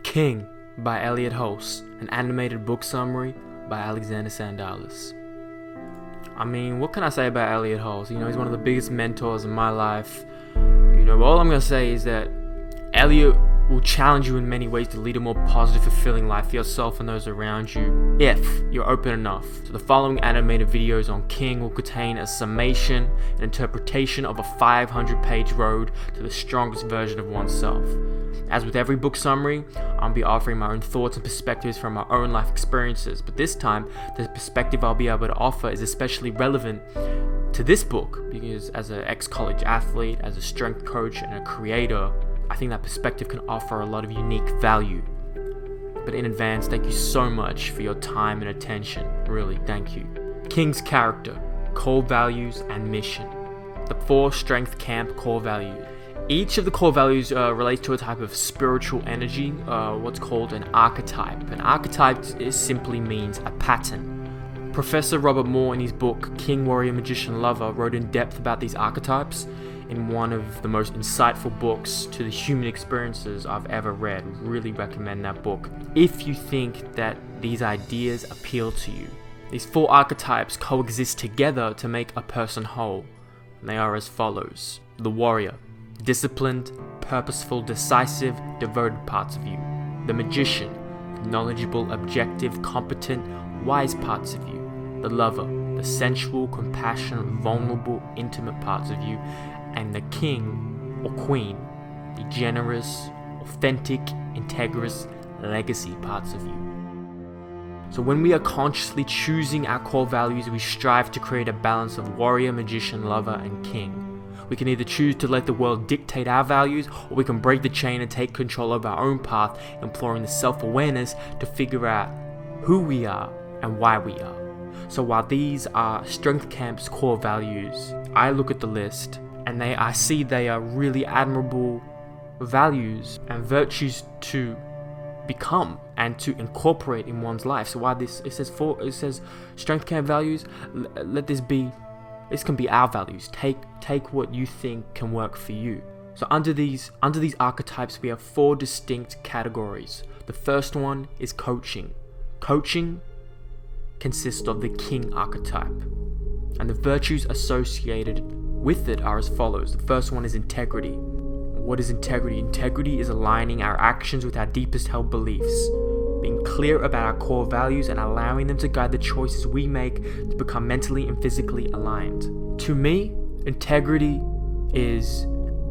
King by Elliott Hulse, an animated book summary by Alexander Sandalis. I mean, what can I say about Elliott Hulse? He's one of the biggest mentors in my life. All I'm going to say is that Elliott will challenge you in many ways to lead a more positive, fulfilling life for yourself and those around you, if you're open enough. So the following animated videos on King will contain a summation and interpretation of a 500-page road to the strongest version of oneself. As with every book summary, I'll be offering my own thoughts and perspectives from my own life experiences, but this time, the perspective I'll be able to offer is especially relevant to this book, because as an ex-college athlete, as a strength coach, and a creator, I think that perspective can offer a lot of unique value. But in advance, thank you so much for your time and attention. Really, thank you. King's character, core values, and mission. The 4 Strength Camp core values. Each of the core values relates to a type of spiritual energy, what's called an archetype. An archetype simply means a pattern. Professor Robert Moore, in his book King, Warrior, Magician, Lover, wrote in depth about these archetypes in one of the most insightful books to the human experiences I've ever read. Really recommend that book if you think that these ideas appeal to you. These 4 archetypes coexist together to make a person whole. And they are as follows. The warrior, disciplined, purposeful, decisive, devoted parts of you. The magician, knowledgeable, objective, competent, wise parts of you. The lover, the sensual, compassionate, vulnerable, intimate parts of you. And the king or queen, the generous, authentic, integrous, legacy parts of you. So when we are consciously choosing our core values, we strive to create a balance of warrior, magician, lover, and king. We can either choose to let the world dictate our values, or we can break the chain and take control of our own path, employing the self-awareness to figure out who we are and why we are. So while these are Strength Camp's core values, I look at the list and I see they are really admirable values and virtues to become and to incorporate in one's life. So while it says Strength Camp values, let this can be our values. Take what you think can work for you. So under these archetypes, we have 4 distinct categories. The first one is coaching. Coaching consists of the king archetype, and the virtues associated with it are as follows. The first one is integrity. What is integrity? Integrity is aligning our actions with our deepest held beliefs, being clear about our core values and allowing them to guide the choices we make to become mentally and physically aligned. To me, integrity is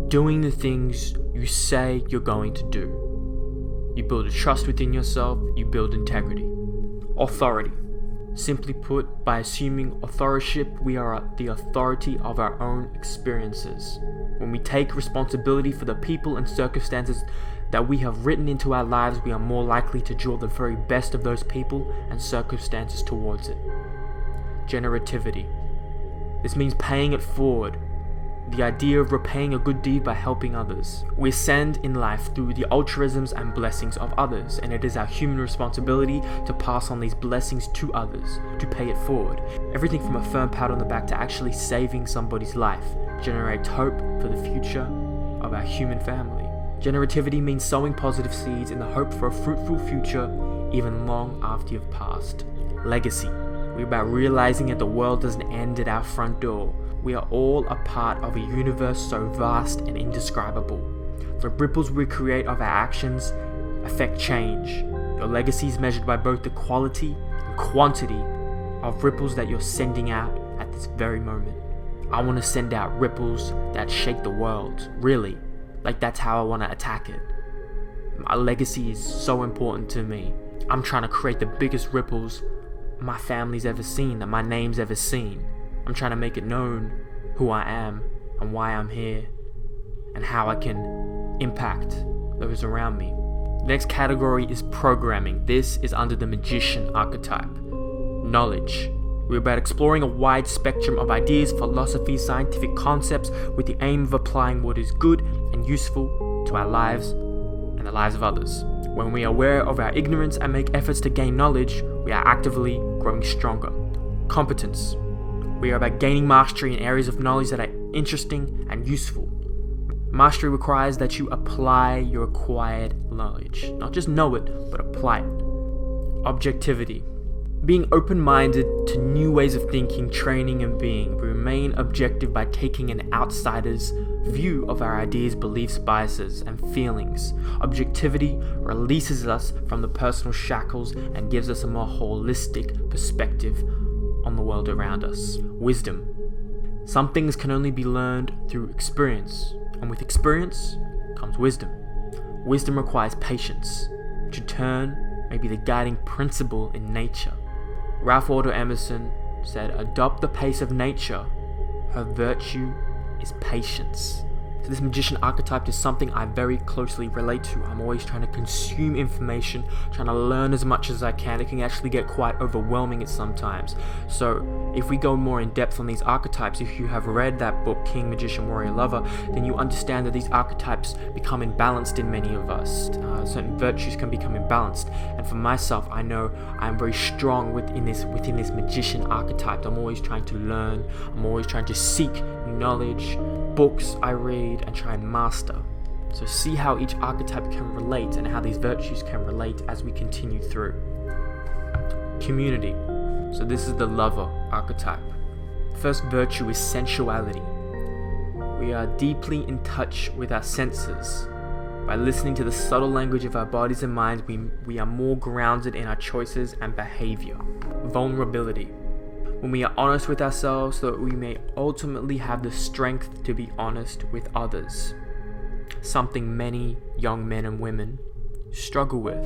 doing the things you say you're going to do. You build a trust within yourself, you build integrity. Authority. Simply put, by assuming authorship, we are the authority of our own experiences. When we take responsibility for the people and circumstances that we have written into our lives, we are more likely to draw the very best of those people and circumstances towards it. Generativity. This means paying it forward. The idea of repaying a good deed by helping others. We ascend in life through the altruisms and blessings of others, and it is our human responsibility to pass on these blessings to others, to pay it forward. Everything from a firm pat on the back to actually saving somebody's life generates hope for the future of our human family. Generativity means sowing positive seeds in the hope for a fruitful future even long after you've passed. Legacy. We're about realizing that the world doesn't end at our front door. We are all a part of a universe so vast and indescribable. The ripples we create of our actions affect change. Your legacy is measured by both the quality and quantity of ripples that you're sending out at this very moment. I want to send out ripples that shake the world, really. That's how I want to attack it. My legacy is so important to me. I'm trying to create the biggest ripples my family's ever seen, that my name's ever seen. I'm trying to make it known who I am and why I'm here and how I can impact those around me. The next category is programming. This is under the magician archetype. Knowledge. We're about exploring a wide spectrum of ideas, philosophies, scientific concepts with the aim of applying what is good and useful to our lives and the lives of others. When we are aware of our ignorance and make efforts to gain knowledge, we are actively growing stronger. Competence. We are about gaining mastery in areas of knowledge that are interesting and useful. Mastery requires that you apply your acquired knowledge. Not just know it, but apply it. Objectivity. Being open-minded to new ways of thinking, training, and being. We remain objective by taking an outsider's view of our ideas, beliefs, biases, and feelings. Objectivity releases us from the personal shackles and gives us a more holistic perspective on the world around us. Wisdom. Some things can only be learned through experience, and with experience comes wisdom. Wisdom requires patience, which in turn may be the guiding principle in nature. Ralph Waldo Emerson said, "Adopt the pace of nature. Her virtue is patience." So this magician archetype is something I very closely relate to. I'm always trying to consume information, trying to learn as much as I can. It can actually get quite overwhelming at sometimes. So if we go more in depth on these archetypes, if you have read that book, King, Magician, Warrior, Lover, then you understand that these archetypes become imbalanced in many of us. Certain virtues can become imbalanced. And for myself, I know I'm very strong within this magician archetype. I'm always trying to learn. I'm always trying to seek new knowledge, books I read, and try and master. So see how each archetype can relate and how these virtues can relate as we continue through. Community. So this is the lover archetype. First virtue is sensuality. We are deeply in touch with our senses. By listening to the subtle language of our bodies and minds, we are more grounded in our choices and behavior. Vulnerability. When we are honest with ourselves, so that we may ultimately have the strength to be honest with others. Something many young men and women struggle with.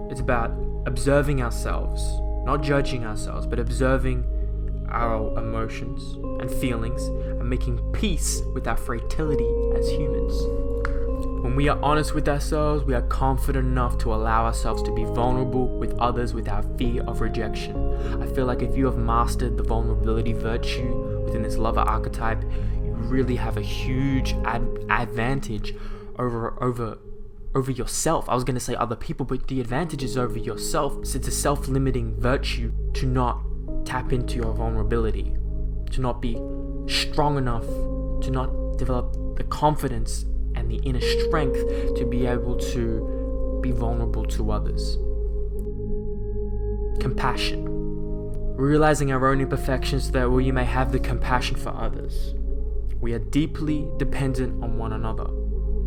It's about observing ourselves, not judging ourselves, but observing our emotions and feelings and making peace with our frailty as humans. When we are honest with ourselves, we are confident enough to allow ourselves to be vulnerable with others without fear of rejection. I feel like if you have mastered the vulnerability virtue within this lover archetype, you really have a huge advantage over yourself. I was going to say other people, but the advantage is over yourself. It's a self-limiting virtue to not tap into your vulnerability, to not be strong enough, to not develop the confidence and the inner strength to be able to be vulnerable to others. Compassion. Realizing our own imperfections so that we may have the compassion for others. We are deeply dependent on one another.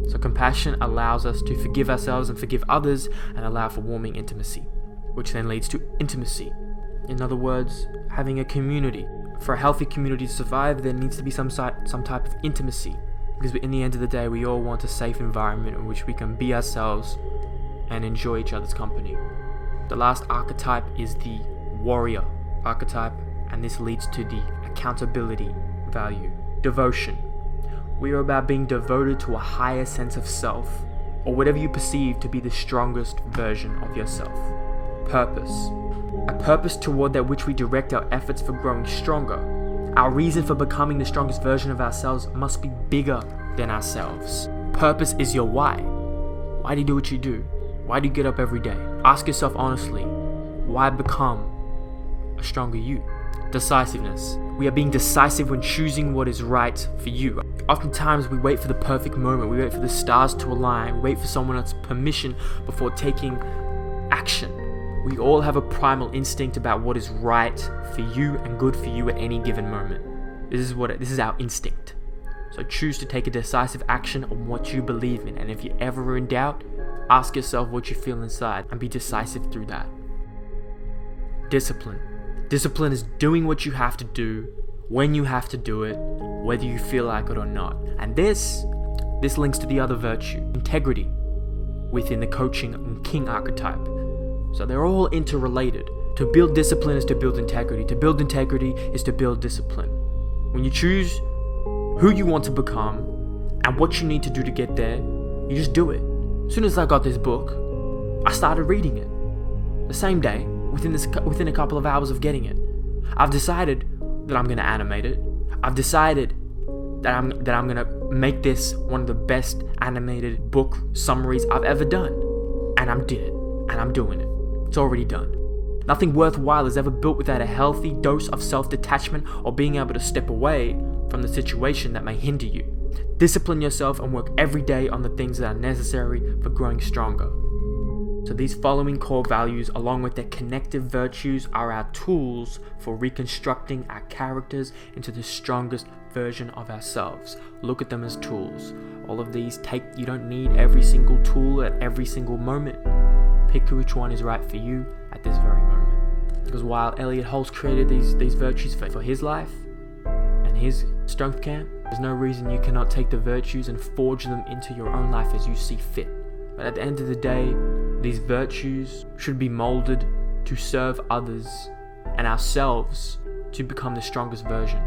So compassion allows us to forgive ourselves and forgive others and allow for warming intimacy, which then leads to intimacy. In other words, having a community. For a healthy community to survive, there needs to be some type of intimacy. Because in the end of the day, we all want a safe environment in which we can be ourselves and enjoy each other's company. The last archetype is the warrior archetype, and this leads to the accountability value. Devotion. We are about being devoted to a higher sense of self, or whatever you perceive to be the strongest version of yourself. Purpose. A purpose toward that which we direct our efforts for growing stronger. Our reason for becoming the strongest version of ourselves must be bigger than ourselves. Purpose is your why. Why do you do what you do? Why do you get up every day? Ask yourself honestly, why become a stronger you? Decisiveness. We are being decisive when choosing what is right for you. Oftentimes we wait for the perfect moment, we wait for the stars to align, we wait for someone else's permission before taking action. We all have a primal instinct about what is right for you and good for you at any given moment. This is our instinct. So choose to take a decisive action on what you believe in, and if you're ever in doubt, ask yourself what you feel inside and be decisive through that. Discipline. Discipline is doing what you have to do, when you have to do it, whether you feel like it or not. And this links to the other virtue, integrity, within the coaching and king archetype. So they're all interrelated. To build discipline is to build integrity. To build integrity is to build discipline. When you choose who you want to become and what you need to do to get there, you just do it. As soon as I got this book, I started reading it. The same day, within a couple of hours of getting it. I've decided that I'm going to animate it. I've decided that I'm going to make this one of the best animated book summaries I've ever done. And I did it. And I'm doing it. It's already done. Nothing worthwhile is ever built without a healthy dose of self-detachment or being able to step away from the situation that may hinder you. Discipline yourself and work every day on the things that are necessary for growing stronger. So these following core values, along with their connective virtues, are our tools for reconstructing our characters into the strongest version of ourselves. Look at them as tools. All of these you don't need every single tool at every single moment. Pick which one is right for you at this very moment. Because while Elliott Hulse created these virtues for his life and his strength camp, there's no reason you cannot take the virtues and forge them into your own life as you see fit. But at the end of the day, these virtues should be molded to serve others and ourselves to become the strongest version.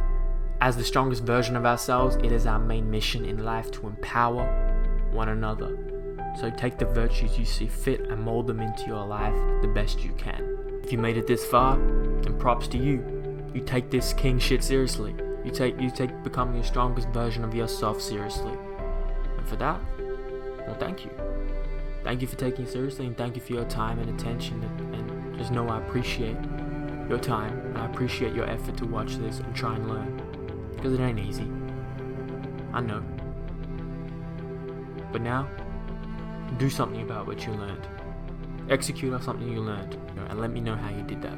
As the strongest version of ourselves, it is our main mission in life to empower one another. So take the virtues you see fit and mold them into your life the best you can. If you made it this far, then props to you. You take this king shit seriously. You take becoming the strongest version of yourself seriously. And for that, well, thank you. Thank you for taking it seriously, and thank you for your time and attention, and just know I appreciate your time, and I appreciate your effort to watch this and try and learn, because it ain't easy. I know. But now, do something about what you learned. Execute on something you learned, and let me know how you did that.